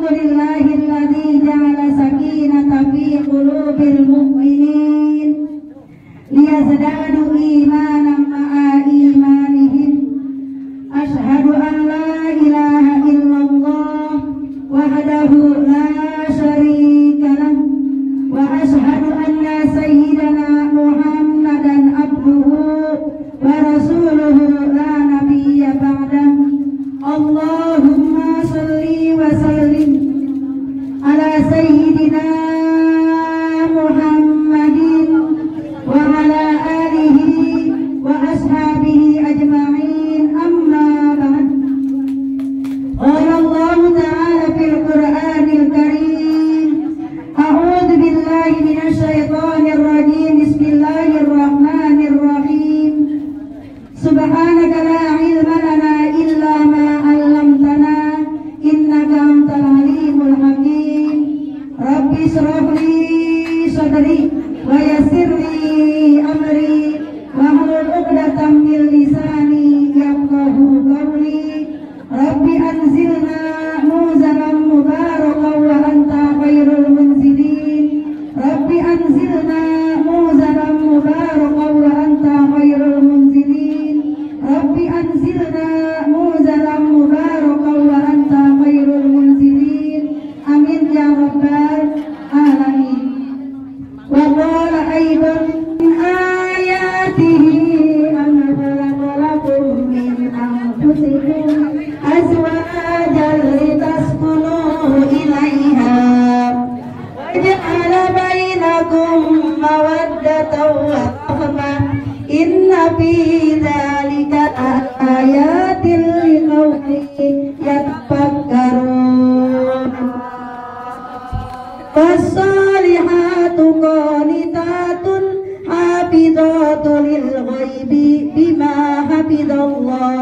Alhamdulillahilladzi ja'ala sakinata fi qulubil mu'minin liyazdadu imanan ma'a imanihim. Asyhadu an la ilaha illallah wahdahu la syarika lah wa asyhadu anna sayyidana Muhammadan abduhu wa rasuluhu la nabiyya ba'dah. Allahumma salli wa sallim ala sayyidina Muhammadin wa ala alihi wa ashabihi ajma'in, amma ba'd. Qala Allah ta'ala fil Qur'anil Karim, a'udzu billahi minasy syaithanir rajim, bismillahirrahmanirrahim. Subhanaka la ilma lana illa ma 'allamtana innaka antal alimul hakim. Rabbi shrah li sadri wa yassir li amri wahlul 'uqdatam min lisani yafqahu qawli. Rabbi anzilna muzalan mubarakan wa anta khairul munzilin. Rabbi anzilna muzalan mubarakan wa anta khairul munzilin. Rabbi anzilna muzalan mubarakan wa anta khairul munzilin. Amin ya rabbal alamin. Wa qala aidan min ayatihi an khalaqalakum min anfusikum azwajan litaskunu ilaiha wa ja'ala bainakum mawaddatan wa rahmah. Inna fi dzalika ayatin liqaumin yatafakkarun. Fassalihatu qanitatun hafizatun lil ghaibi bima hafizallah.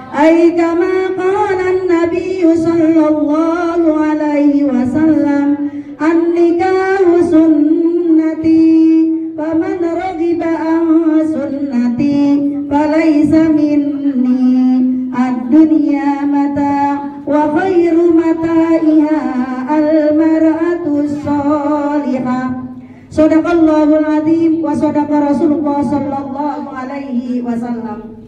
Ay kama qala an-nabiy sallallahu alaihi wasallam, an-nikahu sunnati faman raghiba an sunnati falaysa minni. Ad-dunya mata' wa khairu mata'iha al-mar'atu sholihah. Shadaqallahul azim wa shadaqa Rasulullah sallallahu alaihi wasallam.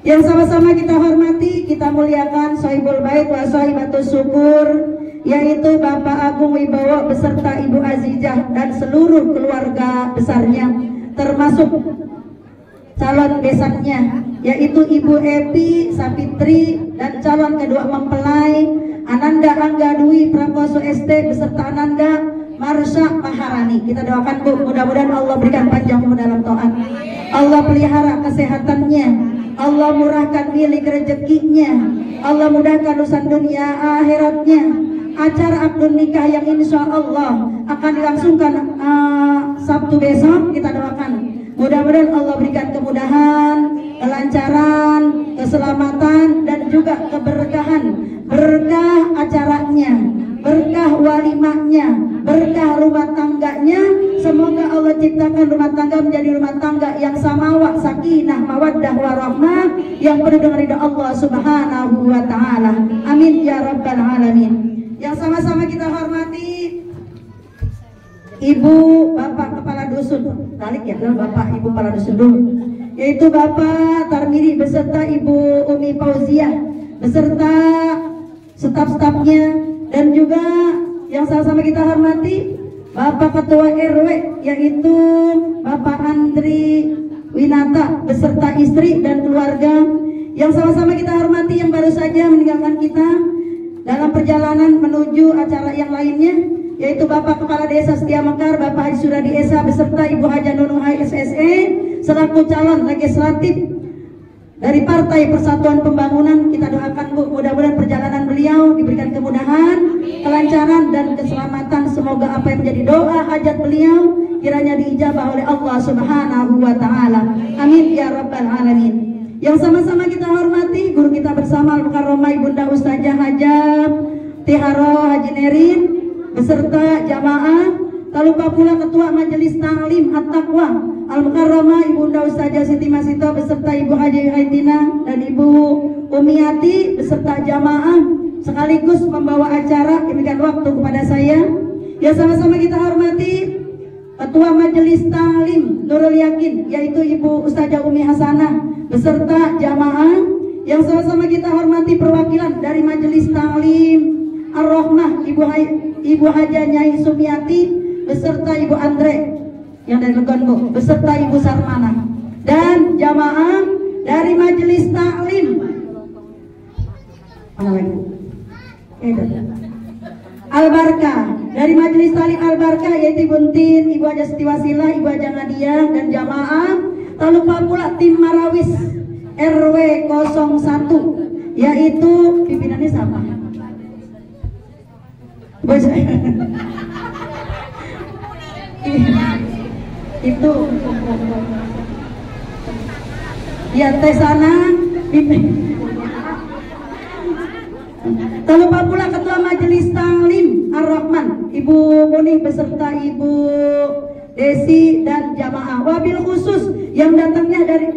Yang sama-sama kita hormati, kita muliakan Sohibul Bait wa Sohibatus Syukur, yaitu Bapak Agung Wibowo beserta Ibu Azizah dan seluruh keluarga besarnya, termasuk calon besannya, yaitu Ibu Epi Sapitri dan calon kedua mempelai Ananda Angga Dwi Prakoso ST beserta Ananda Marsha Maharani. Kita doakan Bu, mudah-mudahan Allah berikan panjang umur dalam taat, Allah pelihara kesehatannya, Allah murahkan milik rezekinya, Allah mudahkan urusan dunia akhiratnya. Acara akad nikah yang insya Allah akan dilangsungkan Sabtu besok, kita doakan mudah-mudahan Allah berikan kemudahan, kelancaran, keselamatan dan juga keberkahan. Berkah acaranya, berkah walimahnya, berkah rumah tangganya. Semoga Allah ciptakan rumah tangga menjadi rumah tangga yang samawa, sakinah, mawaddah, warahmah, yang penuh dengan ridha Allah subhanahu wa ta'ala. Amin ya rabbal alamin. Yang sama-sama kita hormati Ibu Bapak Kepala Dusun, balik ya, Bapak Ibu Kepala Dusun dulu, yaitu Bapak Tarmiri beserta Ibu Umi Fauziah beserta staf-stafnya, dan juga yang sama-sama kita hormati Bapak Ketua RW yaitu Bapak Andri Winata beserta istri dan keluarga. Yang sama-sama kita hormati yang baru saja meninggalkan kita dalam perjalanan menuju acara yang lainnya, yaitu Bapak Kepala Desa Setia Mekar Bapak Haji Suradi Esa beserta Ibu Haja Nunung SSE selaku calon legislatif dari Partai Persatuan Pembangunan. Kita doakan Bu, mudah-mudahan perjalanan beliau diberikan kemudahan, kelancaran dan keselamatan. Semoga apa yang menjadi doa hajat beliau kiranya diijabah oleh Allah Subhanahu wa ta'ala. Amin ya rabbal alamin. Yang sama-sama kita hormati guru kita bersama Al-Mukarramah Ibunda Ustazah Hajab Tiharo Haji Nerin beserta jamaah. Tak lupa pula Ketua Majelis Ta'lim At-Taqwa Al-Mukarramah Ibu Unda Ustazah Siti Masito beserta Ibu Haji Haitina dan Ibu Umiati beserta jamaah sekaligus membawa acara demikian waktu kepada saya. Ya sama-sama kita hormati Ketua Majelis Ta'lim Nurul Yakin yaitu Ibu Ustazah Umi Hasanah beserta jamaah yang sama-sama kita hormati perwakilan dari Majelis Ta'lim Ar-Rahmah Ibu Haja Nyai Sumiati beserta Ibu Andre yang dari Legonbo beserta Ibu Sarmana dan jamaah dari Majelis Ta'lim mana lagi? Al-Barkah dari Majelis Ta'lim Al-Barkah yaitu Ibu Tin, Ibu Haja Setiwasilah, Ibu Haja Nadia dan jamaah. Tak lupa pula tim Marawis RW 01 yaitu pimpinannya siapa? Itu ya teh sana tak lupa pula Ketua Majelis Ta'lim Ar-Rahman Ibu Muni beserta Ibu Desi dan jamaah wabil khusus yang datangnya dari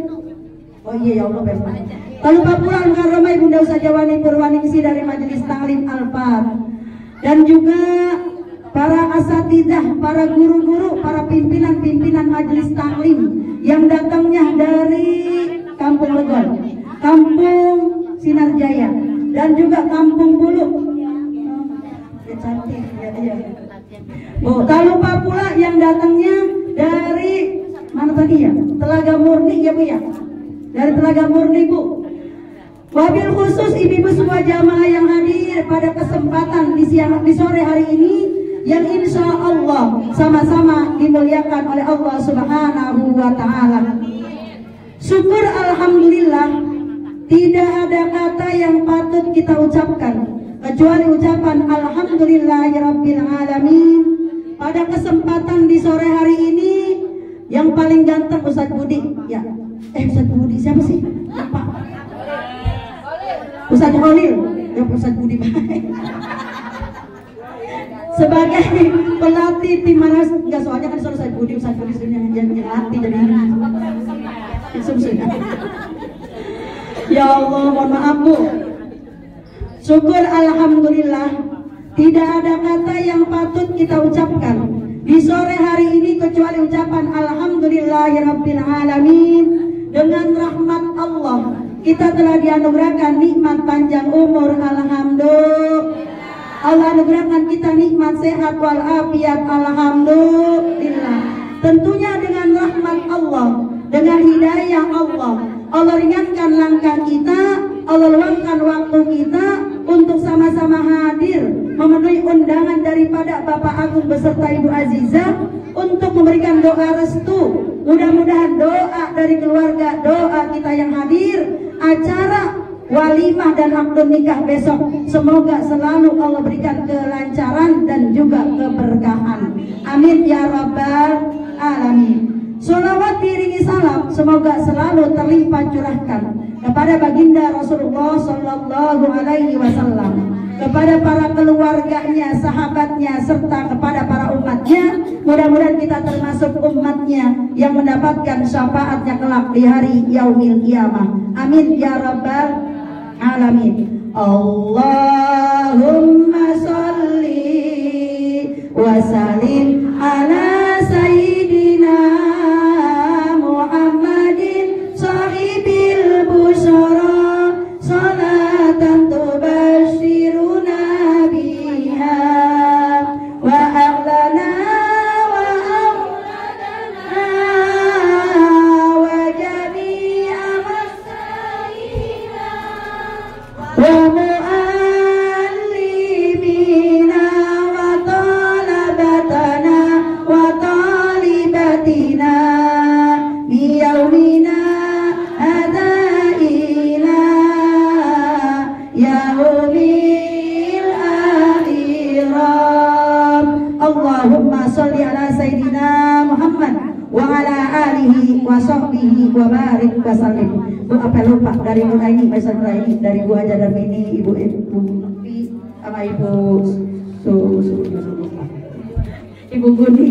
oh iya ya Allah benar. Tak lupa pula Al-Mukarramah Ibu Unda Ustazah Wani Purwaningsi dari Majelis Ta'lim Al-Fat dan juga para asatidzah, para guru-guru, para pimpinan-pimpinan Majelis Ta'lim yang datangnya dari Kampung Legon, Kampung Sinarjaya dan juga Kampung Bulu. Cantik ya. Oh, tak lupa pula yang datangnya dari mana tadi ya? Telaga Murni ya Bu ya. Dari Telaga Murni Bu. Wabil khusus ibu-ibu semua jamaah yang hadir pada kesempatan di sore hari ini yang insya Allah sama-sama dimuliakan oleh Allah Subhanahu wa Ta'ala. Syukur alhamdulillah, tidak ada kata yang patut kita ucapkan kecuali ucapan alhamdulillahirabbil alamin. Pada kesempatan di sore hari ini yang paling ganteng Ustadz Budi ya. Ustadz Budi siapa sih? Lupa. Ustadz Holil ya, Ustadz Budi baik. Sebagai pelatih tim Maras enggak soalnya kan Ustadz Budi yang latih jadi ya Allah mohon maaf Bu. Syukur alhamdulillah, tidak ada kata yang patut kita ucapkan di sore hari ini kecuali ucapan alhamdulillahirabbil alamin. Dengan rahmat Allah kita telah dianugerahkan nikmat panjang umur, alhamdulillah. Allah anugerahkan kita nikmat sehat walafiat, alhamdulillah. Tentunya dengan rahmat Allah, dengan hidayah Allah, Allah ringankan langkah kita, Allah luangkan waktu kita untuk sama-sama hadir memenuhi undangan daripada Bapak Agung beserta Ibu Azizah untuk memberikan doa restu. Mudah-mudahan doa dari keluarga, doa kita yang hadir acara walimah dan akad nikah besok semoga selalu Allah berikan kelancaran dan juga keberkahan. Amin ya rabbal alamin. Sholawat diiringi salam semoga selalu terlimpah curahkan kepada baginda Rasulullah Sallallahu Alaihi Wasallam, kepada para keluarganya, sahabatnya, serta kepada para umatnya. Mudah-mudahan kita termasuk umatnya yang mendapatkan syafaatnya kelak di hari yaumil qiyamah. Amin ya rabbal alamin. Allahumma sholli wa sallim ala sayyidina Muhammadin sahibil busyara salatan tubashiruna biha wa aghlana wa awladana wa jami'a masaina wa muallimina wa talabatana wa talibatina biyaumina hadha ila yaumil akhirat. Allahumma sholli ala sayyidina Muhammad wa ala alihi wa sahbihi wa barik wa sallim. Bu apa lupa dari Bu Aini Faisal Raini, dari Bu Haja Darmini, Ibu sama Ibu Ibu Guni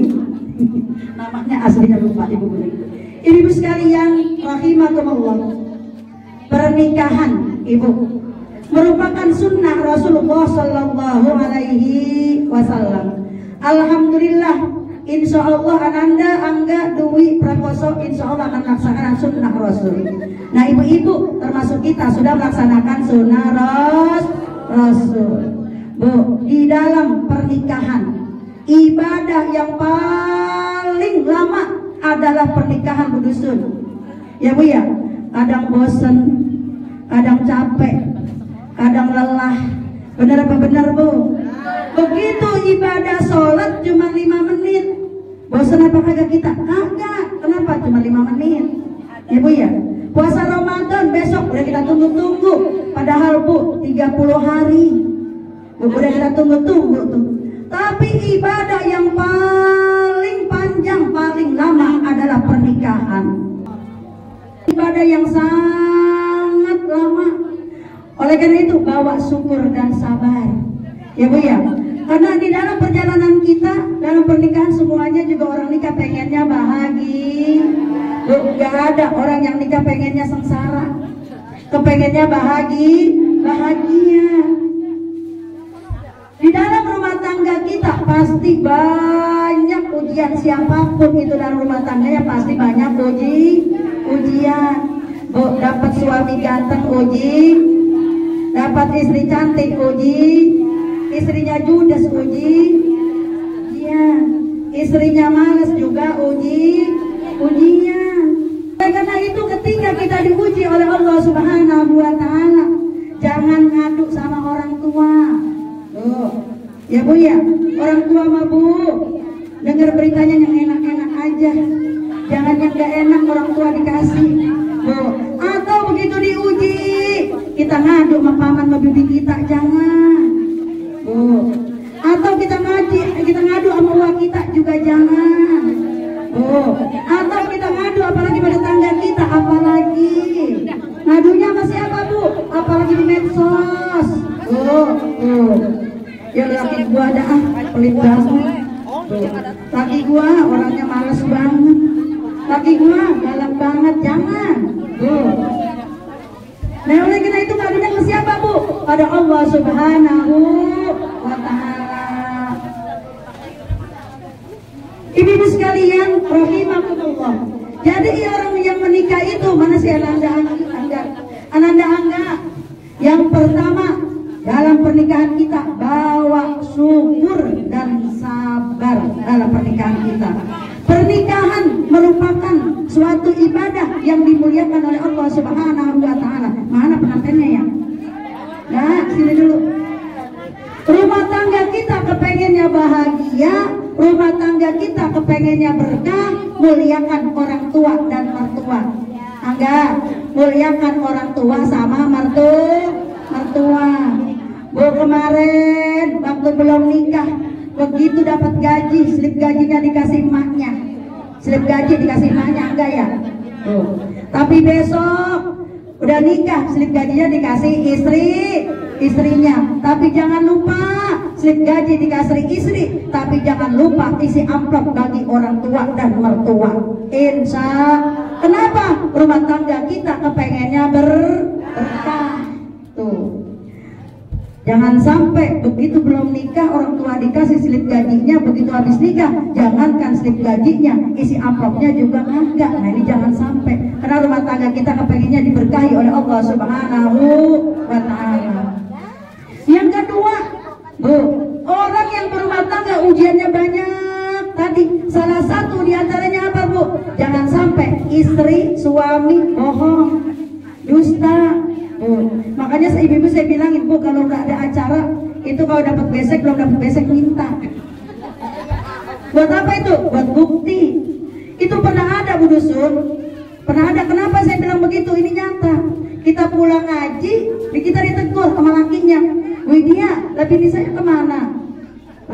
namanya aslinya lupa Ibu Guni. Ibu sekalian rahimakumullah, pernikahan ibu merupakan sunnah Rasulullah Sallallahu Alaihi Wasallam. Alhamdulillah, insya Allah ananda angga duwi prakoso insya Allah akan melaksanakan sunnah Rasul. Nah ibu-ibu termasuk kita sudah melaksanakan sunnah Rasul. Bu, di dalam pernikahan ibadah yang paling lama adalah pernikahan budusun. Ya bu ya, kadang bosen, kadang capek, kadang lelah. Benar apa benar bu? Begitu ibadah sholat cuma 5 menit. Bosan apa kagak kita? Kagak. Kenapa cuma 5 menit? Ya bu ya. Puasa Ramadan besok udah kita tunggu-tunggu. Padahal bu 30 hari. Udah kita tunggu-tunggu tuh. Tapi ibadah yang paling panjang, paling lama adalah pernikahan. Ibadah yang sangat lama. Oleh karena itu bawa syukur dan sabar. Ya bu ya. Karena di dalam perjalanan kita, dalam pernikahan semuanya juga orang nikah pengennya bahagia. Bu, gak ada orang yang nikah pengennya sengsara. Kepengennya bahagia. Di dalam rumah tangga kita pasti banyak ujian, siapapun itu dalam rumah tangganya pasti banyak ujian. Bu, dapat suami ganteng uji, dapat istri cantik uji, istrinya judes uji, iya, istrinya malas juga ujian. Karena itu ketika kita diuji oleh Allah Subhanahu wa Ta'ala, jangan ngadu sama orang tua. Oh, ya bu ya, orang tua mah bu, dengar beritanya yang enak-enak aja, jangan yang gak enak orang tua dikasih. Bu, atau begitu diuji, kita ngadu sama paman sama bibi kita, jangan. Bu, atau kita ngadu sama uang kita juga jangan. Bu, atau kita ngadu apalagi pada tangga kita, apalagi ngadunya sama siapa bu? Apalagi di medsos. Ya laki gua ada pelit banget. Laki gua orangnya malas banget. Laki gua galak banget, jangan. Nah oleh karena itu ngadunya ke siapa bu? Pada Allah Subhanahu wa Ta'ala. Ibu-ibu sekalian rahimakumullah. Jadi orang yang menikah itu mana sih ananda angga? Yang pertama dalam pernikahan kita bawa syukur dan sabar dalam pernikahan kita. Pernikahan merupakan suatu ibadah yang dimuliakan oleh Allah Subhanahu wa Ta'ala. Mana pengantinnya ya? Nah, sini dulu. Rumah tangga kita kepengennya bahagia, rumah tangga kita kepengennya berkah, muliakan orang tua dan mertua. Angga, muliakan orang tua sama mertua. Bu, kemarin waktu belum nikah, begitu dapat gaji, slip gajinya dikasih emaknya. Slip gaji dikasih emaknya, enggak ya? Tapi besok udah nikah, slip gajinya dikasih istrinya. Tapi jangan lupa slip gaji dikasih istri, tapi jangan lupa isi amplop bagi orang tua dan mertua. Kenapa? Rumah tangga kita kepengennya berkah. Tuh. Jangan sampai begitu belum nikah orang tua dikasih slip gajinya, begitu habis nikah jangankan slip gajinya, isi amplopnya juga enggak. Nah ini jangan sampai, karena rumah tangga kita kepengennya diberkahi oleh Allah Subhanahu wa Ta'ala. Yang kedua, bu, orang yang berumah tangga ujiannya banyak. Tadi salah satu diantaranya apa bu? Jangan sampai istri suami bohong, dusta. Makanya ibu-ibu saya bilangin bu, kalau nggak ada acara itu kalau dapat besek belum dapat besek minta. Buat apa itu? Buat bukti. Itu pernah ada bu dusun, pernah ada. Kenapa saya bilang begitu? Ini nyata. Kita pulang ngaji, kita ditegur sama lakinya. Widya, tapi ini saya kemana?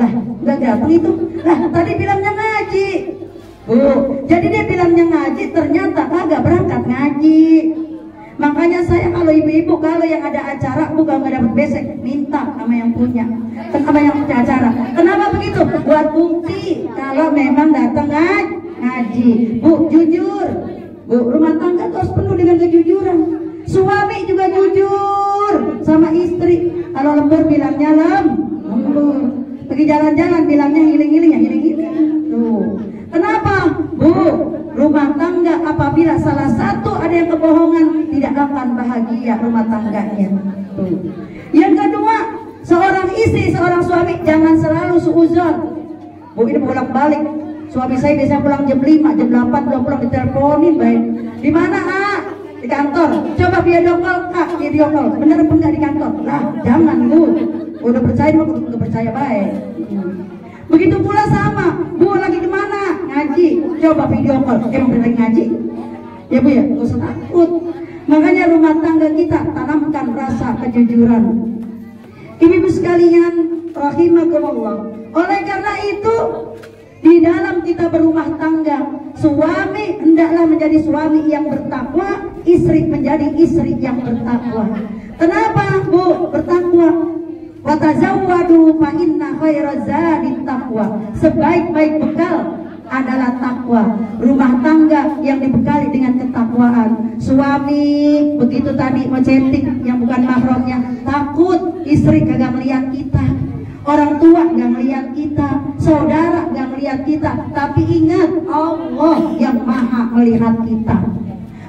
Lah, nggak datang itu. Lah, tadi bilangnya ngaji. Bu, jadi dia bilangnya ngaji, ternyata kagak berangkat ngaji. Makanya saya kalau ibu-ibu kalau yang ada acara bukan nggak dapat besek, minta sama yang punya, sama yang punya acara. Kenapa begitu? Buat bukti kalau memang datang ngaji. Bu, jujur, Bu, rumah tangga terus penuh dengan kejujuran. Suami juga jujur sama istri. Kalau lembur bilangnya lembur. Pergi jalan-jalan bilangnya hiling-hiling ya hiling-hiling. Tuh. Kenapa? Bu, rumah tangga apabila salah satu ada yang kebohongan tidak akan bahagia rumah tangganya. Tuh. Yang kedua, seorang istri, seorang suami jangan selalu suuzon. Bu, ini bolak-balik. Suami saya biasanya pulang jam 5, jam 8 belum pulang, diteleponin baik. Di mana, ah? Di kantor. Coba video call, Kak, video call. Bener apa enggak di kantor? Lah, jangan, Bu. Udah percaya, Bu, udah percaya baik. Begitu pula sama, Bu lagi di mana? Ngaji. Coba video call. Emang bener lagi ngaji? Ya, Bu ya, enggak usah takut. Makanya rumah tangga kita tanamkan rasa kejujuran. Ibu-ibu sekalian, rahimakumullah. Oleh karena itu, di dalam kita berumah tangga, suami hendaklah menjadi suami yang bertakwa, istri menjadi istri yang bertakwa. Kenapa, Bu, bertakwa? Wa tazawwadu fa inna khairaz zadi taqwa. Sebaik-baik bekal adalah takwa. Rumah tangga yang dibekali dengan ketakwaan. Suami begitu tadi mau chatting yang bukan mahramnya, takut istri kagak melihat kita. Orang tua gak melihat kita, saudara gak melihat kita, tapi ingat Allah yang maha melihat kita.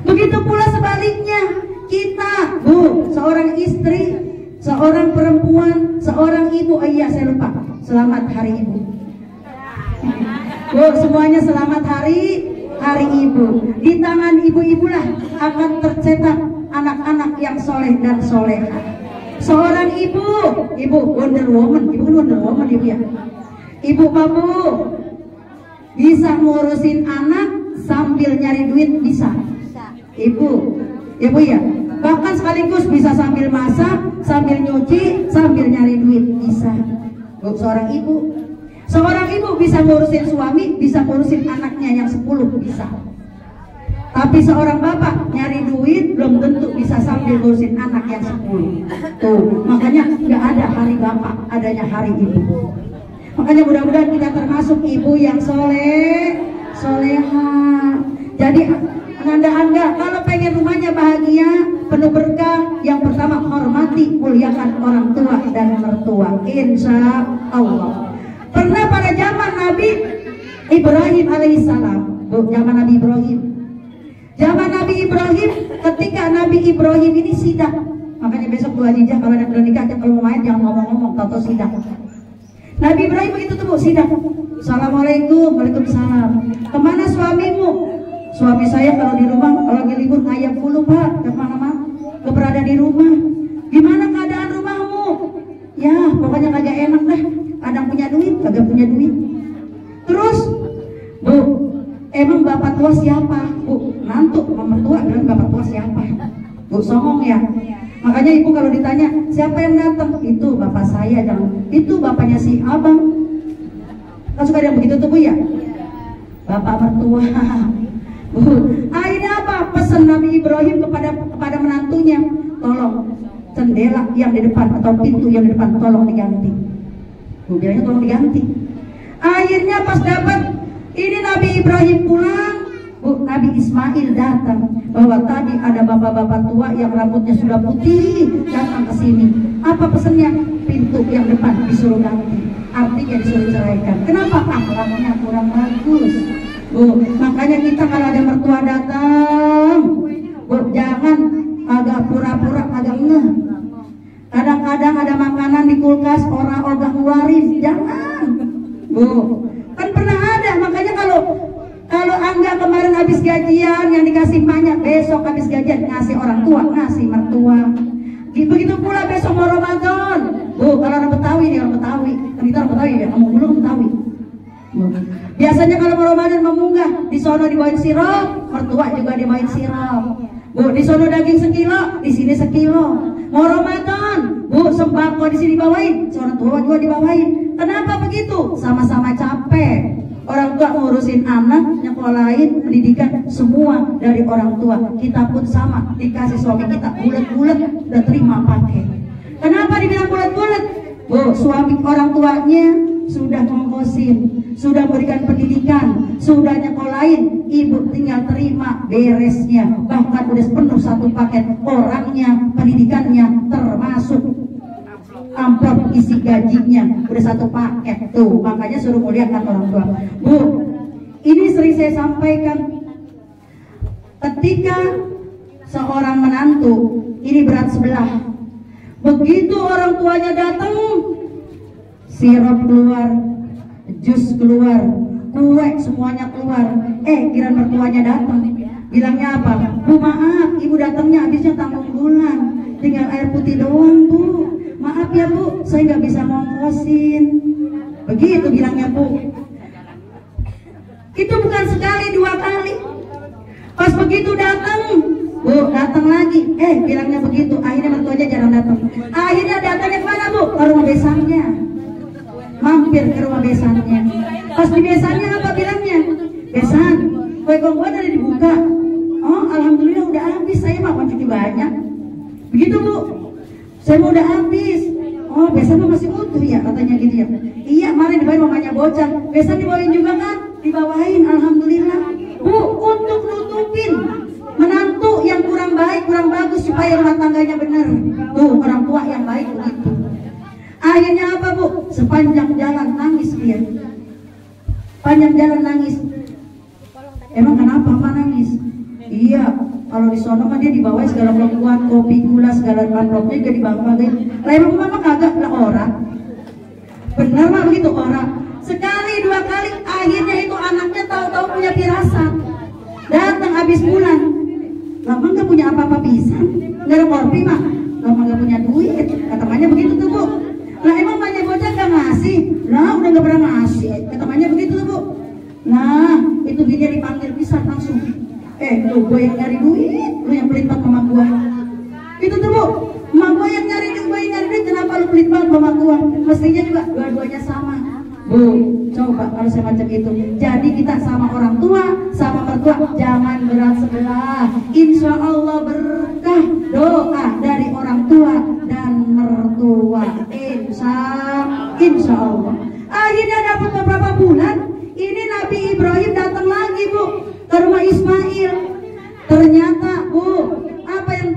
Begitu pula sebaliknya, kita, Bu, seorang istri, seorang perempuan, seorang ibu. Oh iya, saya lupa, selamat hari ibu. Bu, semuanya selamat hari ibu. Di tangan ibu-ibulah akan tercetak anak-anak yang soleh dan soleha. Seorang ibu Wonder Woman, ibu Wonder Woman ibu ya. Ibu babu bisa ngurusin anak sambil nyari duit bisa. Ibu ya. Bahkan sekaligus bisa sambil masak, sambil nyuci, sambil nyari duit bisa. Bu, seorang ibu bisa ngurusin suami, bisa ngurusin anaknya yang 10 bisa. Tapi seorang bapak nyari duit belum tentu bisa sambil ngurusin anak yang 10. Tuh, makanya nggak ada hari bapak, adanya hari ibu. Makanya mudah-mudahan kita termasuk ibu yang soleha. Jadi anda kalau pengen rumahnya bahagia, penuh berkah, yang pertama hormati, muliakan orang tua dan mertua. Insya Allah. Pernah pada zaman Nabi Ibrahim alaihissalam, zaman Nabi Ibrahim. Zaman Nabi Ibrahim, ketika Nabi Ibrahim ini sidak, makanya besok 2 Hijjah kalau ada nikah, kalau mau main jangan ngomong-ngomong, tahu sidak. Nabi Ibrahim begitu tuh, Bu, sidak. Assalamualaikum, waalaikumsalam. Kemana suamimu? Suami saya kalau di rumah, kalau lagi libur ngayap dulu, Pak, kemana-mana, berada di rumah. Gimana keadaan rumahmu? Ya, pokoknya kagak enak dah. Kadang punya duit, kagak punya duit. Terus, Bu, emang bapak tua siapa? Bu, nantuk mertua bilang bapak tua siapa? Bu, songong ya. Makanya ibu kalau ditanya siapa yang datang, itu bapak saya, jangan itu bapaknya si abang. Kan suka ada yang begitu tuh, Bu ya. Bapak mertua. Bu, akhirnya apa? Pesan Nabi Ibrahim kepada menantunya, tolong jendela yang di depan atau pintu yang di depan tolong diganti. Bu, bilangnya tolong diganti. Akhirnya pas dapat ini Nabi Ibrahim pulang, Bu, Nabi Ismail datang bahwa tadi ada bapak-bapak tua yang rambutnya sudah putih datang ke sini. Apa pesannya? Pintu yang depan disuruh ganti, artinya disuruh ceraikan. Kenapa? Akhlaknya kurang bagus. Bu, makanya kita kalau ada mertua datang, Bu, jangan agak pura-pura agak ngeh. Kadang-kadang ada makanan di kulkas orang ogah ngeluarin, jangan. Bu, kan pernah ada, makanya kalau Angga kemarin habis gajian yang dikasih banyak, besok habis gajian ngasih orang tua, ngasih mertua. Begitu pula besok mau Ramadan. Bu, kalau orang Betawi nih, orang Betawi, kita orang Betawi ya, ngomong dulu Betawi. Biasanya kalau mau Ramadan memunggah, di sono dibawain sirup, mertua juga dibawain sirup. Bu, di sono daging sekilo, di sini sekilo. Mau Ramadan, Bu, sembako di sini dibawain, orang tua juga dibawain. Kenapa begitu? Sama-sama capek. Orang tua ngurusin anak, nyekolahin, pendidikan, semua dari orang tua. Kita pun sama, dikasih suami kita bulat-bulat, udah terima pakai. Kenapa dibilang bulat-bulat? Bu, suami orang tuanya sudah ngongkosin, sudah berikan pendidikan, sudah nyekolahin, ibu tinggal terima beresnya. Bahkan udah penuh satu paket, orangnya, pendidikannya, termasuk amplop isi gajinya, udah satu paket tuh. Makanya suruh muliakan orang tua. Bu, ini sering saya sampaikan, ketika seorang menantu ini berat sebelah, begitu orang tuanya datang, sirup keluar, jus keluar, kue semuanya keluar. Kira mertuanya datang, bilangnya apa? Bu, maaf, ibu datangnya habisnya tanggung bulan, tinggal air putih doang, Bu. Maaf ya Bu, saya nggak bisa ngongkosin. Begitu bilangnya Bu. Itu bukan sekali, dua kali. Pas begitu datang, Bu, datang lagi. Bilangnya begitu. Akhirnya mertuanya jarang datang. Akhirnya datangnya kemana Bu? Ke rumah besannya. Mampir ke rumah besannya. Pas di besannya apa bilangnya? Besan, kue kongkoan udah dibuka. Oh, alhamdulillah udah habis. Saya mah cuci banyak. Begitu Bu. Saya mau udah habis. Oh, besan masih utuh ya, katanya gitu ya. Iya, kemarin dibawain mamanya bocah. Besan dibawain juga kan? Dibawain, alhamdulillah. Bu, untuk nutupin menantu yang kurang baik, kurang bagus supaya rumah tangganya benar. Tuh, orang tua yang baik begitu. Akhirnya apa Bu? Sepanjang jalan nangis dia. Panjang jalan nangis. Emang kenapa Pak nangis? Iya, kalau di sono mah dia dibawa segala perempuan, kopi, gula, segala amplopnya dia dibawa-bawain. Lah emang mama kagak lah orang. Bener mah begitu orang. Sekali dua kali, akhirnya itu anaknya tahu-tahu punya firasat. Datang habis bulan. Lama nggak punya apa-apa pisan, nggak ada kopi mah. Lama nggak punya duit. Katanya begitu tuh Bu. Lah emang banyak bocah nggak ngasih? Lah udah nggak pernah ngasih. Katanya begitu tuh Bu. Nah itu dia dipanggil pisan langsung. Lu gue yang nyari duit, lu yang pelit banget sama gue. Itu tuh Bu, emak gue yang nyari duit, gue yang nyari duit, kenapa lu pelit banget sama gue? Mestinya juga dua-duanya sama. Bu, coba kalau saya macam itu. Jadi kita sama orang tua, sama mertua, jangan berat sebelah. Insya Allah berkah doa dari orang tua dan mertua. Insya Allah. Akhirnya dapat beberapa bulan, ini Nabi Ibrahim datang lagi Bu ke rumah Ismail. Ternyata Bu, apa yang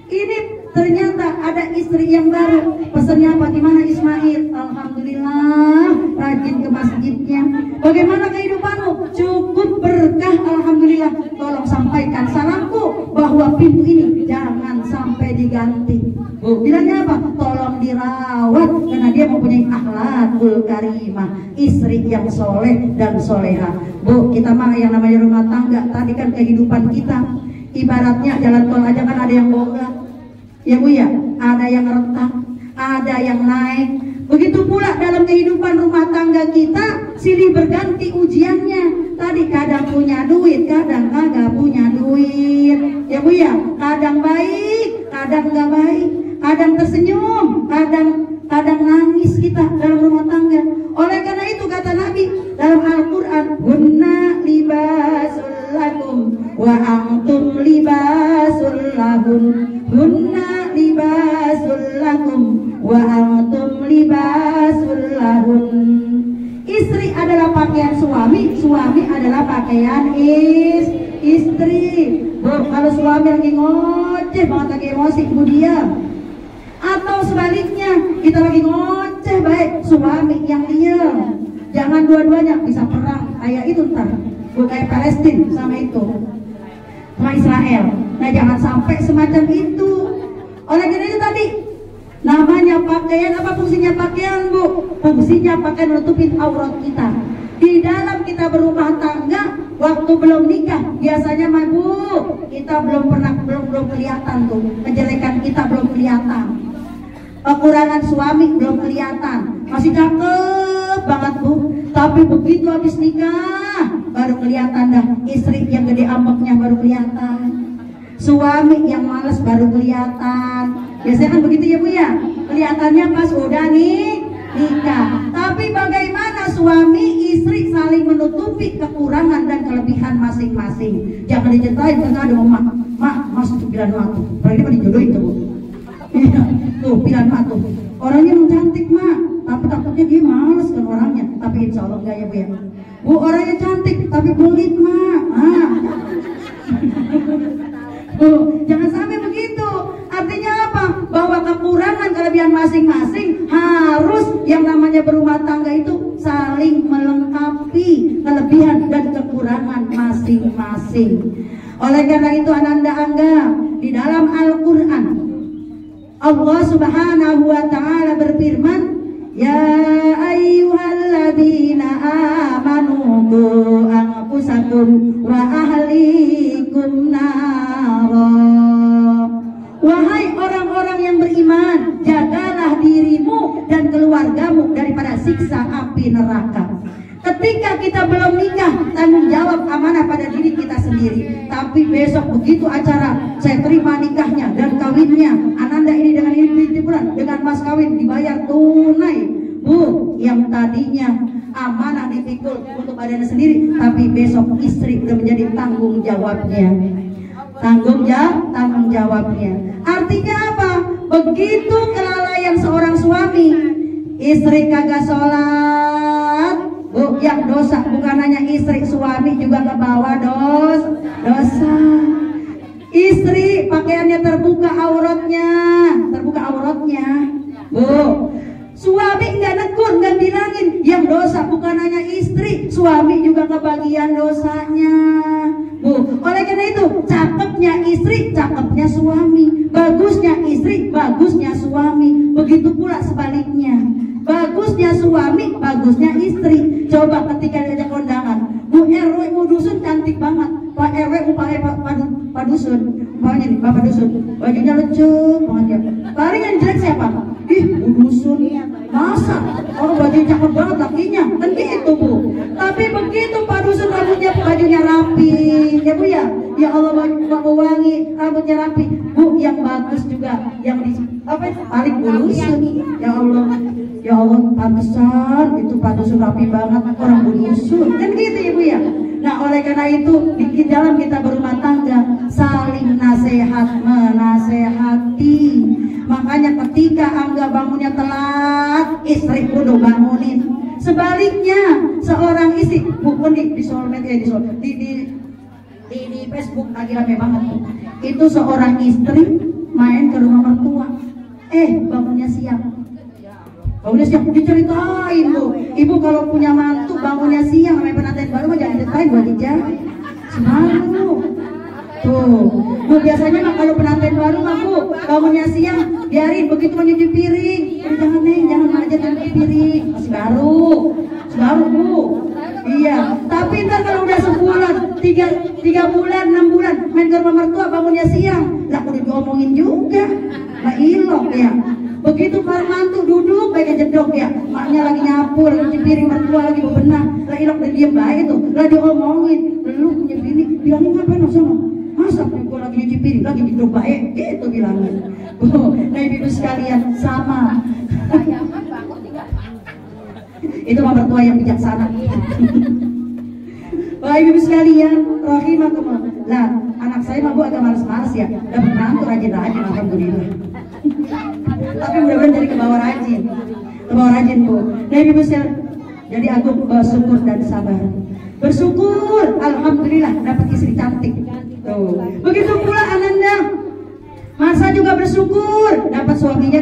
ini? Ternyata ada istri yang baru. Pesannya apa? Gimana Ismail? Alhamdulillah, rajin ke masjidnya. Bagaimana kehidupanmu? Cukup berkah, alhamdulillah. Tolong sampaikan salamku bahwa pintu ini jangan sampai diganti. Bu, bilangnya apa? Tolong dirawat karena dia mempunyai akhlakul karimah, istri yang soleh dan soleha. Bu, kita mah yang namanya rumah tangga, tadi kan kehidupan kita ibaratnya jalan tol aja kan ada yang boga. Ya Bu ya, ada yang retak, ada yang naik. Begitu pula dalam kehidupan rumah tangga kita, silih berganti ujiannya. Tadi kadang punya duit, kadang kagak punya duit. Ya Bu ya, kadang baik, kadang nggak baik, kadang tersenyum, kadang nangis kita dalam rumah tangga. Oleh karena itu kata Nabi dalam Al-Quran, hunna libasul lakum wa antum libasul lahun. Hunna libasul lakum wa antum libasul lahun. Istri adalah pakaian suami, suami adalah pakaian istri. Bu, kalau suami lagi ngoceh banget, lagi emosi, ibu diam. Atau sebaliknya, kita lagi ngoceh baik, suami yang diam. Jangan dua-duanya, bisa perang kayak itu ntar. Bu, kayak Palestina sama itu, sama Israel. Nah jangan sampai semacam itu. Oleh karena itu tadi namanya pakaian, apa fungsinya pakaian Bu? Fungsinya pakaian menutupin aurat kita. Di dalam kita berumah tangga, waktu belum nikah, biasanya mah Bu, kita belum kelihatan tuh, kejelekan kita belum kelihatan, kekurangan suami belum kelihatan, masih cakep banget Bu. Tapi begitu habis nikah, baru kelihatan dah. Istri yang gede ambeknya baru kelihatan, suami yang males baru kelihatan. Biasanya kan begitu ya Bu ya, kelihatannya pas udah nikah. Tapi bagaimana suami istri saling menutupi kekurangan dan kelebihan masing-masing. Jangan diceritain karena ada mak masuk pilihan mak tuh, berarti mah dijodohin tuh Bu. Iya, tuh pilihan mak tuh, orangnya emang cantik mak, tapi takutnya dia males kan orangnya. Tapi insya Allah enggak ya Bu ya. Bu orangnya cantik tapi pelit mak. Jangan sampai begitu. Artinya apa? Bahwa kekurangan kelebihan masing-masing harus yang namanya berumah tangga itu saling melengkapi kelebihan dan kekurangan masing-masing. Oleh karena itu Ananda Angga, di dalam Al-Quran Allah Subhanahu wa ta'ala berfirman, ya ayyuhalladzina amanu qu anfusakum wa ahlikum nara. Wahai orang-orang yang beriman, jagalah dirimu dan keluargamu daripada siksa api neraka. Ketika kita belum nikah, tanggung jawab amanah pada diri kita sendiri. Tapi besok begitu acara saya terima nikahnya dan kawinnya, Ananda ini dengan ini bulan dengan mas kawin dibayar tunai. Bu, yang tadinya amanah dipikul untuk badannya sendiri, tapi besok istri udah menjadi tanggung jawabnya. Tanggung jawabnya. Artinya apa? Begitu kelalaian seorang suami, istri kagak sholat, Bu, yang dosa bukan hanya istri, suami juga kebawa dosa. Istri pakaiannya terbuka auratnya, Bu. Suami nggak negur, nggak bilangin, yang dosa bukan hanya istri, suami juga kebagian dosanya. Bu, oleh karena itu cakepnya istri, cakepnya suami, bagusnya istri, bagusnya suami. Begitu pula sebaliknya, bagusnya suami, bagusnya istri. Coba ketika diajak kondangan, Bu RW, Bu dusun cantik banget, Pak RW, Pak dusun, bapaknya nih, Bapak dusun, bajunya lucu banget ya. Paling yang jelek siapa? Ih, Bu dusun, masa orang baju cakep banget lakinya, kan gitu Bu. Tapi begitu Pak dusun rambutnya, bajunya rapi, ya Bu ya. Ya Allah, baju wangi, rambutnya rapi. Bu, yang bagus juga, yang di paling Bu dusun. Ya Allah, ya Allah, pantesan itu Pak dusun rapi banget, orang Bu dusun, kan gitu ya Bu ya. Nah, oleh karena itu di dalam kita berumah tangga saling nasihat menasehati. Makanya ketika Angga bangunnya telat, istri kudu bangunin. Sebaliknya seorang istri, bukan di Facebook lagi rame banget tuh. Itu seorang istri main ke rumah mertua, bangunnya siang. Bangunnya siang diceritain Bu, ibu kalau punya mantu bangunnya siang, sampai penantian baru mah jangan ceritain buat dijah. Semalu tuh Bu, biasanya mah kalau penantian baru mah Bu bangunnya siang, biarin begitu mau nyuci piring, jangan nih, jangan aja nyuci piring, masih baru Bu. Iya, tapi ntar kalau udah sebulan, 3 bulan, 6 bulan main ke rumah mertua bangunnya siang, lah udah diomongin juga, lah ilok ya. Begitu para mantu duduk baik jedok ya, maknya lagi nyapu, lagi cuci piring, mertua lagi bebenah, lah ilok dan diem baik tuh, lah diomongin, lu punya bini, bilangin ngapain sono? Masa gue lagi nyuci piring, lagi jedok baik, gitu bilangin. Nah ibu sekalian sama. Itu mah mertua yang bijaksana. Bapak ibu sekalian, rahimakumullah. Lah, anak saya mah Bu agak malas-malas ya, dapat mantu rajin-rajin, alhamdulillah. Tapi mudah-mudahan jadi kebawa rajin Bu. Nah ibu sekalian, jadi aku bersyukur dan sabar. Bersyukur, alhamdulillah dapat istri cantik. Tuh. Begitu pula Ananda, masa juga bersyukur dapat suaminya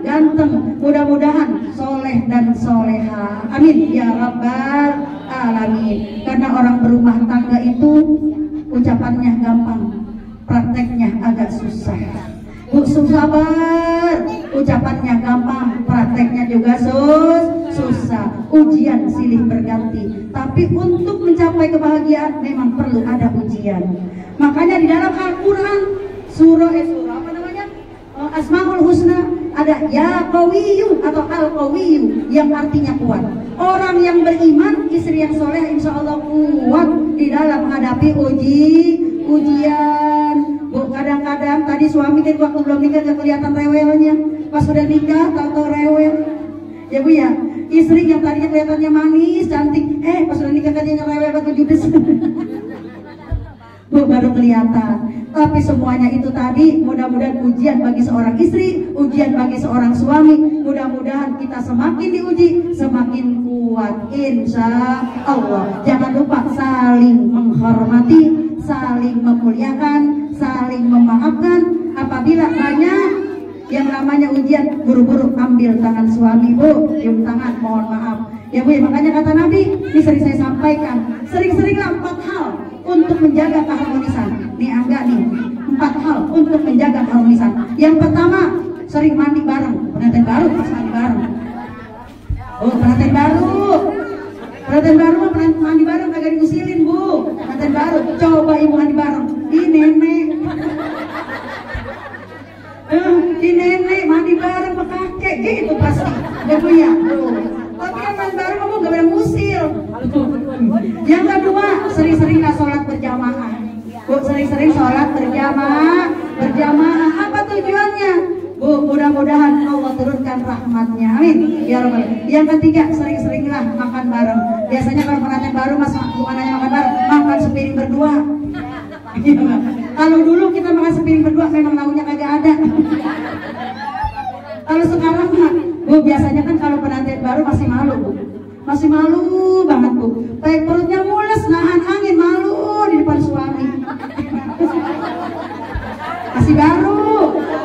ganteng. Mudah-mudahan soleh dan soleha. Amin ya rabbal alamin. Karena orang berumah tangga itu ucapannya gampang, prakteknya agak susah. Bu, sabar, ucapannya gampang, prakteknya juga susah. Ujian silih berganti. Tapi untuk mencapai kebahagiaan memang perlu ada ujian. Makanya di dalam Al-Quran surah apa namanya? Asmaul Husna ada ya qawiyu atau al-qawiyu yang artinya kuat. Orang yang beriman, istri yang soleh insya Allah kuat di dalam menghadapi ujian. Bu, kadang-kadang tadi suami kan waktu belum nikah gak kelihatan rewelnya, pas udah nikah tahu rewel. Ya Bu ya, istri yang tadinya kelihatannya manis, cantik, pas udah nikah katanya rewel atau judes. Bu, baru kelihatan. Tapi semuanya itu tadi mudah-mudahan ujian bagi seorang istri, ujian bagi seorang suami. Mudah-mudahan kita semakin diuji, semakin kuat insya Allah. Jangan lupa saling menghormati, saling memuliakan, saling memaafkan. Apabila banyak yang namanya ujian, buru-buru ambil tangan suami, Bu, cium tangan, mohon maaf ya Bu. Makanya kata Nabi, ini sering saya sampaikan, sering-seringlah 4 hal untuk menjaga keharmonisan. Nih Angga nih, 4 hal untuk menjaga keharmonisan. Yang pertama, sering mandi bareng. Pengantin baru pas mandi bareng. Oh, pengantin baru mandi bareng kagak diusilin Bu. Pengantin baru, coba ibu mandi bareng. Ih nenek, nenek mandi bareng sama kakek gitu pasti. Ibu ya. Tapi yang mandi bareng kamu gak boleh musil. Yang kedua, sering-seringlah sholat berjamaah. Bu, sering-sering sholat berjamaah. Apa tujuannya? Bu, mudah-mudahan Allah turunkan rahmatnya, amin ya Rabbal. Yang ketiga, sering-seringlah makan bareng. Biasanya kalau pengantin baru mas bukan hanya makan bareng, makan sepiring berdua. Kalau dulu kita makan sepiring berdua memang lauknya kagak ada. Kalau sekarang mah, Bu, biasanya kan kalau pengantin baru masih malu, Bu. Masih malu banget, Bu. Kayak perutnya mules, nahan angin, malu di depan suami. Masih baru.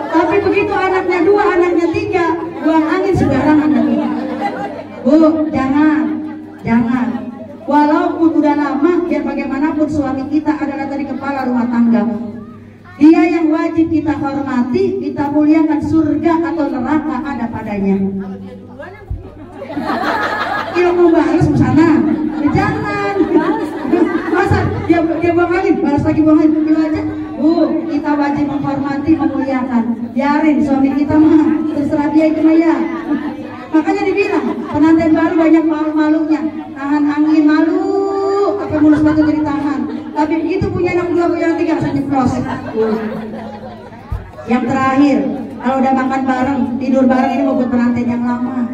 Tapi begitu anaknya 2, anaknya 3, buang angin sembarangan. Bu, jangan. Walaupun udah lama, biar bagaimanapun suami kita adalah tadi kepala rumah tangga. Dia yang wajib kita hormati, kita muliakan. Surga atau neraka ada padanya. Dia mau balas ke sana, jangan. Masa dia buang angin, balas lagi buang angin, gitu aja. Bu, kita wajib menghormati, memuliakan. Biarin suami kita mah, terserah dia itu ya. Makanya dibilang pengantin baru banyak malu-malunya, tahan angin malu, apa mulus batu jadi tahan. Tapi begitu punya anak 2, punya anak 3 langsung nyeplos. Yang terakhir, kalau udah makan bareng, tidur bareng, ini mau buat pengantin yang lama.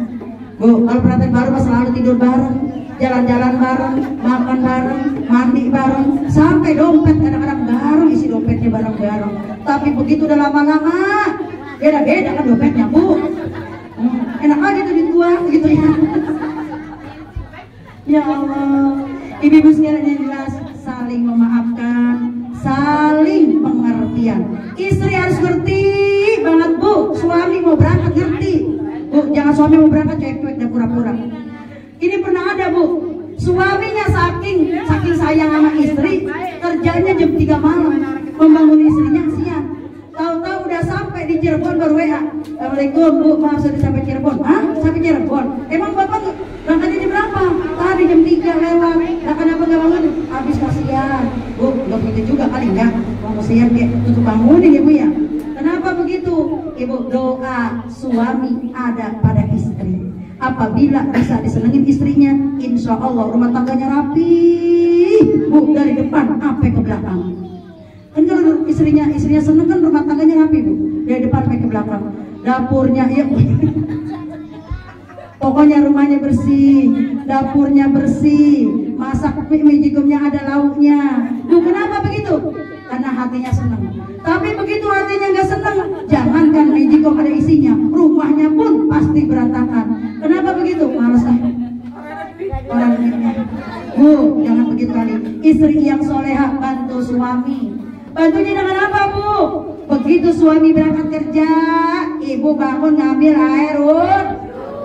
Bu, kalau pengantin baru mah selalu tidur bareng, jalan-jalan bareng, makan bareng, mandi bareng, sampai dompet kadang-kadang bareng, isi dompetnya bareng-bareng. Tapi begitu udah lama-lama, beda-beda kan dompetnya, Bu. Enak aja tuh duit gua gitu ya. Ya Allah, ibu-ibu sekalian yang jelas, saling memaafkan, saling pengertian. Istri harus ngerti banget, Bu. Suami mau berangkat ngerti, Bu. Jangan suami mau berangkat cuek-cuek dan pura-pura. Ini pernah ada, Bu, suaminya saking sayang sama istri, kerjanya jam 3 malam, membangun istrinya siang. Tahu-tahu udah sampai di Cirebon baru WA, Assalamualaikum Bu, maaf sudah sampai Cirebon. Hah? Sampai Cirebon? Emang Bapak berangkatnya jam berapa? Tadi jam 3 lewat. Nah kenapa gak bangun? Habis kasihan. Bu, gak begitu juga kali enggak. Mau kasihan dia untuk bangunin ya Bu ya. Kenapa begitu? Ibu, doa suami ada pada istri. Apabila bisa disenengin istrinya, insya Allah rumah tangganya rapi, Bu, dari depan sampai ke belakang. Kan kalau istrinya seneng kan rumah tangganya rapi, Bu, dari depan sampai ke belakang. Dapurnya ya, pokoknya rumahnya bersih, dapurnya bersih, masak mie ada lauknya. Bu, kenapa begitu? Karena hatinya seneng. Tapi begitu hatinya nggak seneng, jangankan mejikom ada isinya, rumahnya pun pasti berantakan. Kenapa begitu? Males orangnya. Bu, jangan begitu kali. Istri yang soleha bantu suami. Bantunya dengan apa, Bu? Begitu suami berangkat kerja, ibu bangun ngambil air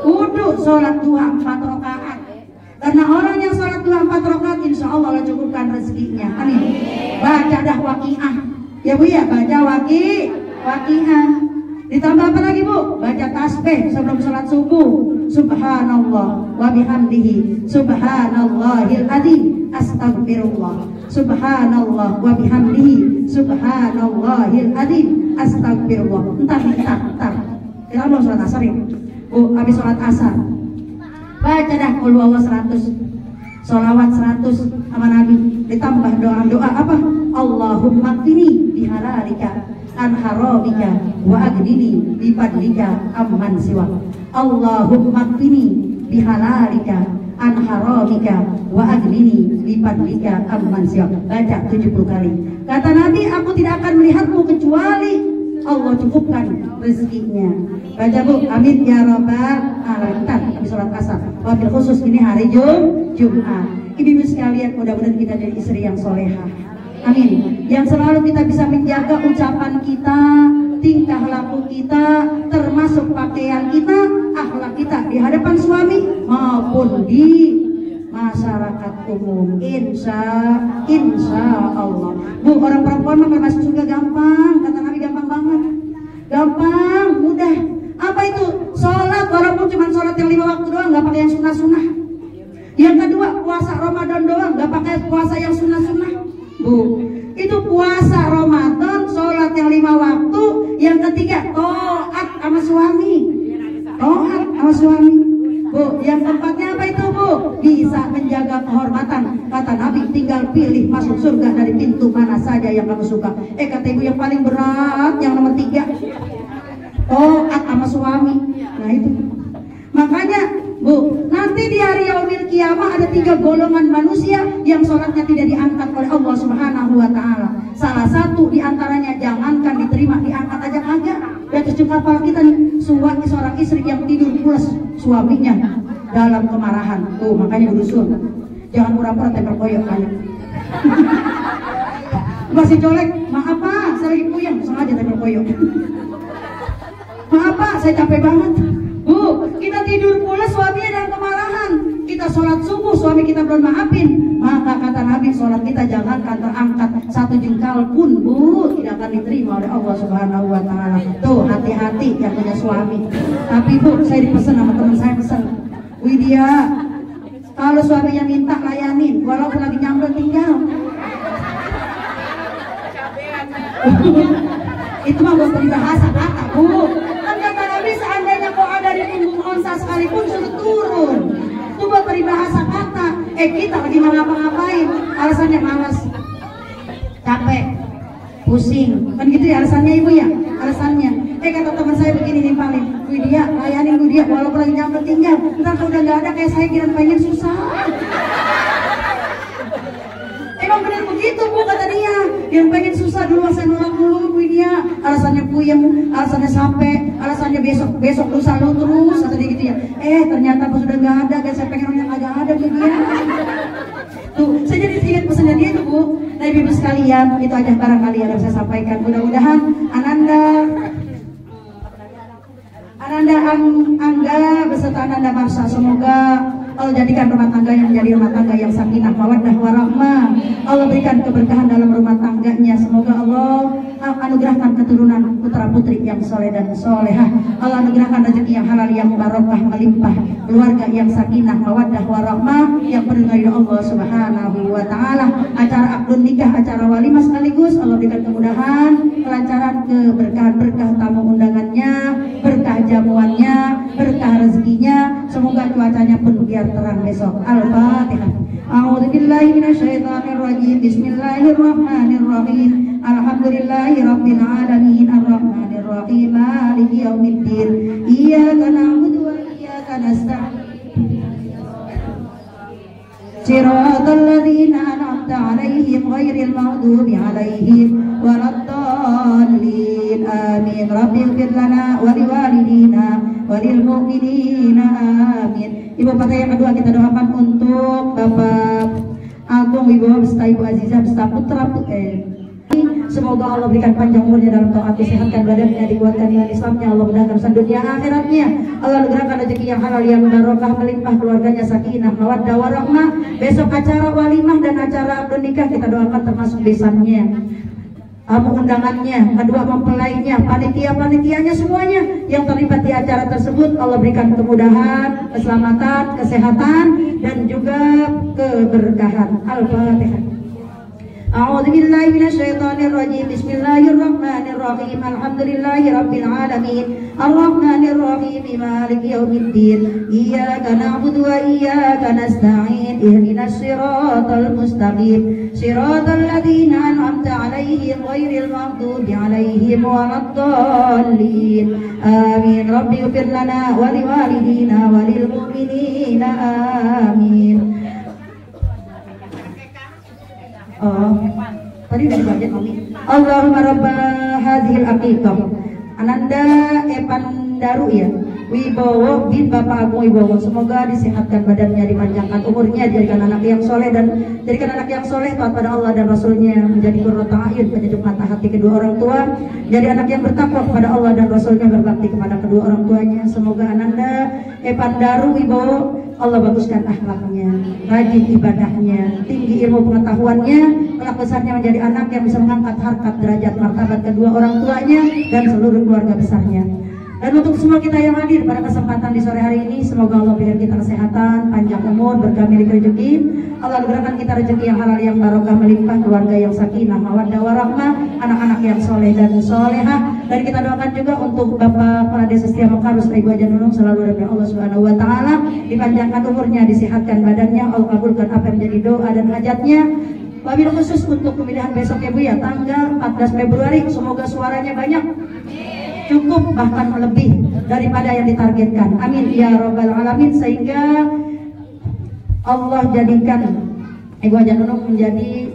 wudu, sholat 2 4 rakaat. Karena orang yang sholat 2 4 rakaat, insya Allah Allah cukupkan rezekinya. Amin. Baca dah waqiah, ya Bu ya, baca waqiah. Ditambah apa lagi, Bu? Baca tasbih sebelum sholat subuh. Subhanallah wa bihamdihi, subhanallahil adzim, astagfirullah. Subhanallah wa bihamdihi, subhanallahil adzim, astagfirullah. Entar. Kita belum sholat asar ya, Bu, habis sholat asar baca dah qul huwallahu 100, sholawat 100 sama Nabi. Ditambah doa-doa apa? Allahumma qini bihalalika an haramika wa aghnini bi fadlika amman siwa. Allahumma qini bihalalika an haramika wa aghnini bi fadlika amman siwa. Baca 70 kali. Kata Nabi, aku tidak akan melihatmu kecuali Allah cukupkan rezekinya. Baca Bu, amin ya rabbal alamin. Habis sholat asar. Wabil khusus ini hari Jumat. Ibu-ibu sekalian, mudah-mudahan kita jadi istri yang solehah. Amin. Yang selalu kita bisa menjaga ucapan kita, tingkah laku kita, termasuk pakaian kita, akhlak kita di hadapan suami maupun di masyarakat umum. Insya Allah. Bu, orang perempuan mah masuk surga gampang. Kata Nabi gampang banget. Gampang, mudah. Apa itu? Sholat, walaupun cuma sholat yang 5 waktu doang, nggak pakai yang sunnah-sunnah. Yang kedua, puasa Ramadan doang, nggak pakai puasa yang sunnah-sunnah. Bu, itu puasa Ramadan, sholat yang 5 waktu. Yang ketiga, taat sama suami. Taat sama suami. Bu, yang keempatnya apa itu Bu? Bisa menjaga kehormatan. Kata Nabi, tinggal pilih masuk surga dari pintu mana saja yang kamu suka. Kata ibu yang paling berat, yang nomor 3, taat sama suami. Nah itu. Makanya Bu, nanti di hari yaumil kiamah ada 3 golongan manusia yang sholatnya tidak diangkat oleh Allah Subhanahu wa Ta'ala. Salah satu diantaranya, jangankan diterima, diangkat aja kagak. Dan terus kapal kita nih, seorang istri yang tidur pulas suaminya dalam kemarahan. Tuh makanya berusul, jangan pura-pura tempel koyok banyak. Masih colek, maaf Pak, saya lagi puyeng, sengaja tempel koyok. Maaf Pak, saya capek banget. Bu, kita tidur pulas suaminya dalam kemarahan. Kita sholat subuh, suami kita belum maafin. Maka kata Nabi, sholat kita jangankan terangkat 1 jengkal pun, Bu, tidak akan diterima oleh Allah Subhanahu wa Ta'ala. Tuh, hati-hati yang punya suami. Tapi Bu, saya dipesan sama teman saya, pesan, Widya, kalau suaminya minta layanin, walaupun lagi nyambel tinggal. Itu mah buat peribahasa kata Bu. Kan kata Nabi, seandainya kau ada di punggung onsa sekalipun suruh turun. Itu buat peribahasa kata. Kita lagi mau ngapa-ngapain, alasannya malas, capek, pusing, kan gitu ya alasannya Ibu ya. Alasannya, kata teman saya begini nih paling, Widya, layanin Widya walaupun lagi nyampe tinggal. Ntar kalau udah nggak ada kayak saya kira pengen susah. Emang benar begitu Bu, kata dia. Yang pengen susah dulu, saya nolak dulu Bu dia. Alasannya puyeng, alasannya sampai, alasannya besok lusa lu terus, kata dia gitu ya. Ternyata pas sudah nggak ada, kan saya pengen yang agak ada Bu dia. Tuh, saya jadi ingat pesannya dia tuh Bu. Nah ibu sekalian, itu aja barangkali yang saya sampaikan. Mudah-mudahan Ananda Angga beserta Ananda Marsha, semoga Allah jadikan rumah tangga yang menjadi rumah tangga yang sakinah mawaddah warahmah. Allah berikan keberkahan dalam rumah tangganya. Semoga Allah anugerahkan keturunan putra putri yang soleh dan solehah. Allah anugerahkan rezeki yang halal yang barokah melimpah, keluarga yang sakinah mawaddah warahmah yang berdoa Allah Subhanahu wa Ta'ala. Acara akad nikah, acara walimah sekaligus Allah berikan kemudahan, kelancaran, keberkahan, berkah tamu undangannya, berkah jamuannya, berkah rezekinya. Semoga cuacanya pun biar terang besok. Al-Fatihah. A'udzubillahi minasyaitonirrajim. Bismillahirrahmanirrahim. Alhamdulillahirabbil alamin. Arrahmanirrahim. Maliki yaumiddin. Iyyaka na'budu wa iyyaka nasta'in. Shiratal ladzina an'amta 'alaihim ghairil maghdubi 'alaihim waladdallin. Amin. Rabbighfir lana wa liwalidina walil mu'minina. Amin. Ibu Fatah yang kedua kita doakan untuk Bapak Agung Wibowo beserta Ibu Azizah beserta putra semoga Allah berikan panjang umurnya dalam taat, disehatkan badannya, dikuatkan dengan Islamnya, Allah mudahkan urusan dunia akhiratnya, Allah anugerahkan rezeki yang halal yang barokah melimpah, keluarganya sakinah mawaddah warahmah. Besok acara walimah dan acara akad nikah kita doakan termasuk besannya, undangannya, kedua mempelainya, panitia-panitianya, semuanya yang terlibat di acara tersebut Allah berikan kemudahan, keselamatan, kesehatan dan juga keberkahan. Al-Fatihah. A'udzubillahi minasyaitonirrajim. Bismillahirrahmanirrahim. Alhamdulillahirabbil alamin. Arrahmanirrahim. Maliki yaumiddin. Iyyaka na'budu wa iyyaka nasta'in. Ihdinas siratal mustaqim. Siratal ladzina an'amta 'alaihim ghairil maghdubi 'alaihim waladdallin. Amin. Rabbighfir lana wa liwalidina walil mu'minina. Amin. Tadi udah dibacain Mami. Allahumma rabba hadhil aqiqah. Ananda Epandaru ya. Wibowo bin Bapak Agung Wibowo, semoga disehatkan badannya, dipanjangkan umurnya, jadikan anak yang soleh dan jadikan anak yang soleh taat pada Allah dan Rasulnya, menjadi qurratu a'yun, penyejuk mata hati kedua orang tua, jadi anak yang bertakwa kepada Allah dan Rasulnya, berbakti kepada kedua orang tuanya. Semoga Ananda Epandaru Wibowo, Allah baguskan akhlaknya, rajin ibadahnya, tinggi ilmu pengetahuannya, kelak besarnya menjadi anak yang bisa mengangkat harkat, derajat, martabat kedua orang tuanya dan seluruh keluarga besarnya. Dan untuk semua kita yang hadir pada kesempatan di sore hari ini, semoga Allah berikan kita kesehatan, panjang umur, berkah milik rezeki. Allah berikan kita rezeki yang halal, yang barokah, melimpah, keluarga yang sakinah, mawaddah warahmah, anak-anak yang soleh dan solehah. Dan kita doakan juga untuk Bapak Kepala Desa Setia Mekarus, Ibu Haja Nunung, selalu dari Allah Subhanahu Wa Taala, dipanjangkan umurnya, disehatkan badannya, Allah kabulkan apa yang menjadi doa dan hajatnya. Wabil khusus untuk pemilihan besok ya Bu ya, tanggal 14 Februari, semoga suaranya banyak, cukup bahkan lebih daripada yang ditargetkan. Amin ya robbal alamin, sehingga Allah jadikan Ibu Haja Nunung menjadi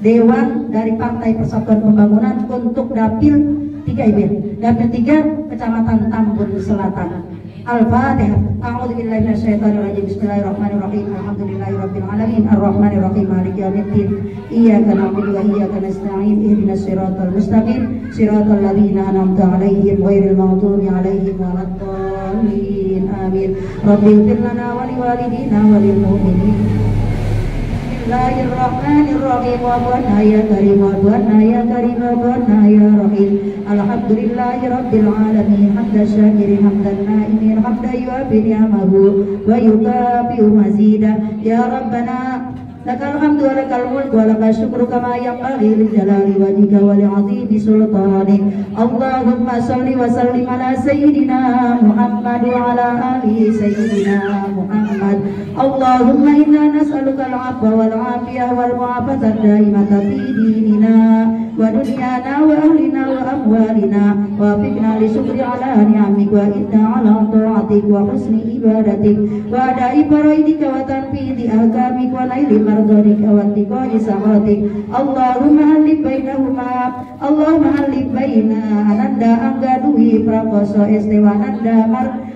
dewan dari Partai Persatuan Pembangunan untuk Dapil 3 Ibu. Dapil 3 Kecamatan Tambun Selatan. Al-Fatihah. A'udzubillahi minasyaitonir rajim. Bismillahirrahmanirrahim. Alhamdulillahirabbil alamin. Arrahmanirrahim. Maliki yaumiddin. Iyyaka na'budu wa iyyaka nasta'in. Ihdinas siratal mustaqim. Siratal ladzina an'amta 'alaihim ghairil maghdubi 'alaihim waladdallin. Amin. Rabbighfir lana wa liwalidina wa lil mu'minin. Bismillahirrahmanirrahim. Wa buana ya karim, wa buana ya karim, wa buana ya rahim. Alhamdulillahirabbil alamin. Hamdan syakirin, hamdan na'imin, hamdan yu'afi ni'amahu wa yukafi'u mazida. Ya Rabbana lakal hamdu wa lakal mulku wa lakal syukru kama yanbaghi li jalali wajhika wa li 'azimi sultanik. Allahumma shalli wa sallim ala sayyidina Muhammad wa ala ali sayyidina Muhammad. Allahumma inna nas'aluka al-'afwa wal 'afiyah wal mu'afazata daimata fi dinina wa dunyana wa ahlina wa amwalina wa fiqna li syukri ala ni'amik wa inna ala ta'atik wa husni ibadatik wa ada'i faraidika wa tanfidhi ahkamik wa naili mardhadik wa tiqai sahatik. Allahumma alif bainahuma, Allahumma alif baina Ananda Anggadui Prakoso Estewananda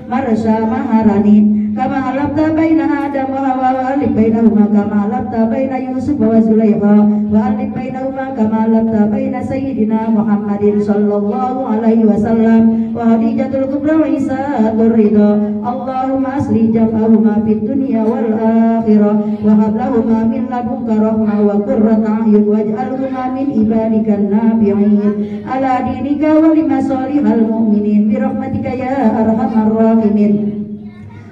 Marsha Maharani kama alafta baina Adam wa Hawa wa alif bainahuma kama alafta baina Yusuf wa Zulaikha wa alif bainahuma kama alafta baina Sayyidina Muhammadin sallallahu alaihi wasallam wa Khadijatul Kubra wa Isa'atul Ridha. Allahumma asli jam'ahuma fid dunya wal akhirah wa hab lahuma min ladunka rahmah wa qurrata a'yun waj'alhuma min ibadikan nabi'in ala dinika wa limasalihal mu'minin bi rahmatika ya arhamar rahimin.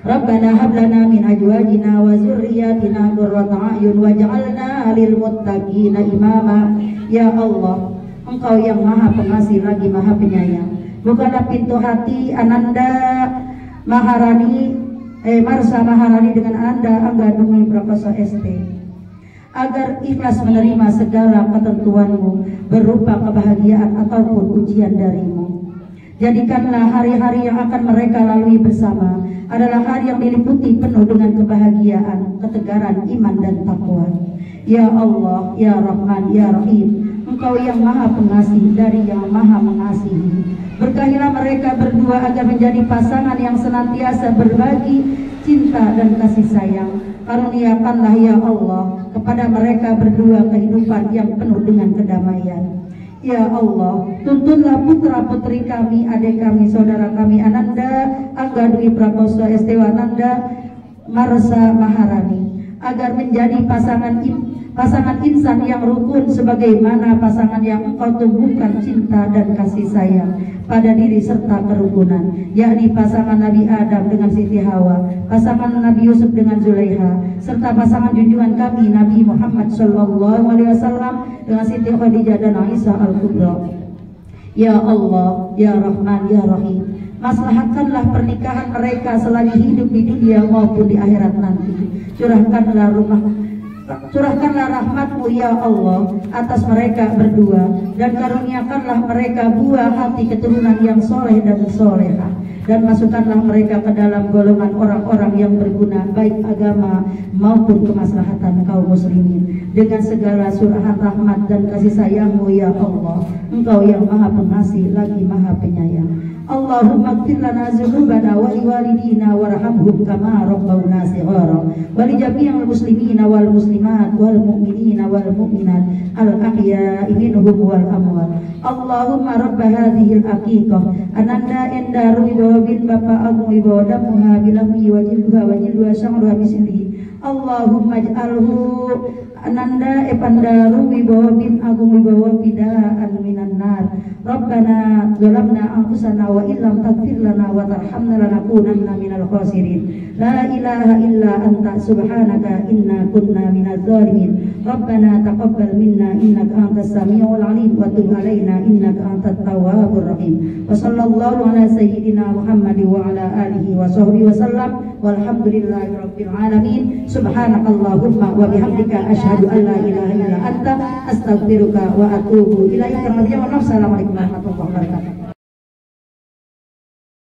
Rabbana hab lana min azwajina wa dzurriyyatina qurrata a'yun waj'alna lil muttaqina imama. Ya Allah, Engkau yang Maha Pengasih lagi Maha Penyayang. Bukalah pintu hati Ananda Maharani Marsha Maharani dengan Ananda Anggadumi Prakoso ST, agar ikhlas menerima segala ketentuanmu berupa kebahagiaan ataupun ujian darimu. Jadikanlah hari-hari yang akan mereka lalui bersama adalah hari yang diliputi penuh dengan kebahagiaan, ketegaran iman dan takwa. Ya Allah, Ya Rahman, Ya Rahim, Engkau yang Maha Pengasih dari yang Maha Mengasihi. Berkahilah mereka berdua agar menjadi pasangan yang senantiasa berbagi cinta dan kasih sayang. Karuniakanlah ya Allah kepada mereka berdua kehidupan yang penuh dengan kedamaian. Ya Allah, tuntunlah putra putri kami, adik kami, saudara kami Ananda Anggadui Prakoso Estewananda Marsha Maharani agar menjadi pasangan insan yang rukun, sebagaimana pasangan yang Engkau tumbuhkan cinta dan kasih sayang pada diri serta kerukunan, yakni pasangan Nabi Adam dengan Siti Hawa, pasangan Nabi Yusuf dengan Zulaikha, serta pasangan junjungan kami Nabi Muhammad SAW dengan Siti Khadijah dan Aisyah Al-Kubra. Ya Allah, Ya Rahman, Ya Rahim, maslahatkanlah pernikahan mereka selagi hidup di dunia maupun di akhirat nanti. Curahkanlah rahmat-Mu ya Allah atas mereka berdua, dan karuniakanlah mereka buah hati keturunan yang soleh dan solehah. dan masukkanlah mereka ke dalam golongan orang-orang yang berguna baik agama maupun kemaslahatan kaum muslimin. Dengan segala surahan rahmat dan kasih sayang-Mu ya Allah, Engkau yang Maha Pengasih lagi Maha Penyayang. Allahumma ighfir lana dzunubana wa liwalidina warhamhum kama rabbawna shighara wa li jami'il muslimina wal muslimat wal mu'minina wal mu'minat al ahya'i minhum wal amwat. Allahumma rabb hadhihi al aqiqah ananda inda ruwa bin Bapak Agung Wibawa damuha bilahmi wa jilduha syamruha bismihi. Allahumma ij'alhu ananda epandaru Wibawa bin Agung Wibawa fidaan minan nar. Rabbana zalamna anfusana wa illam taghfir lana wa tarhamna lanakunanna minal khasirin. La ilaha illa anta subhanaka inna kunna minaz zalimin. Rabbana taqabbal minna innaka antas samiul alim wa tub alaina innaka antat tawwabur rahim. Wa sallallahu ala sayyidina Muhammad wa ala alihi wa sahbihi wa sallam walhamdulillahi rabbil alamin. Subhanakallahumma wa bihamdika asyhadu an la ilaha illa anta astaghfiruka wa atubu ilaika. Assalamualaikum warahmatullahi wabarakatuh.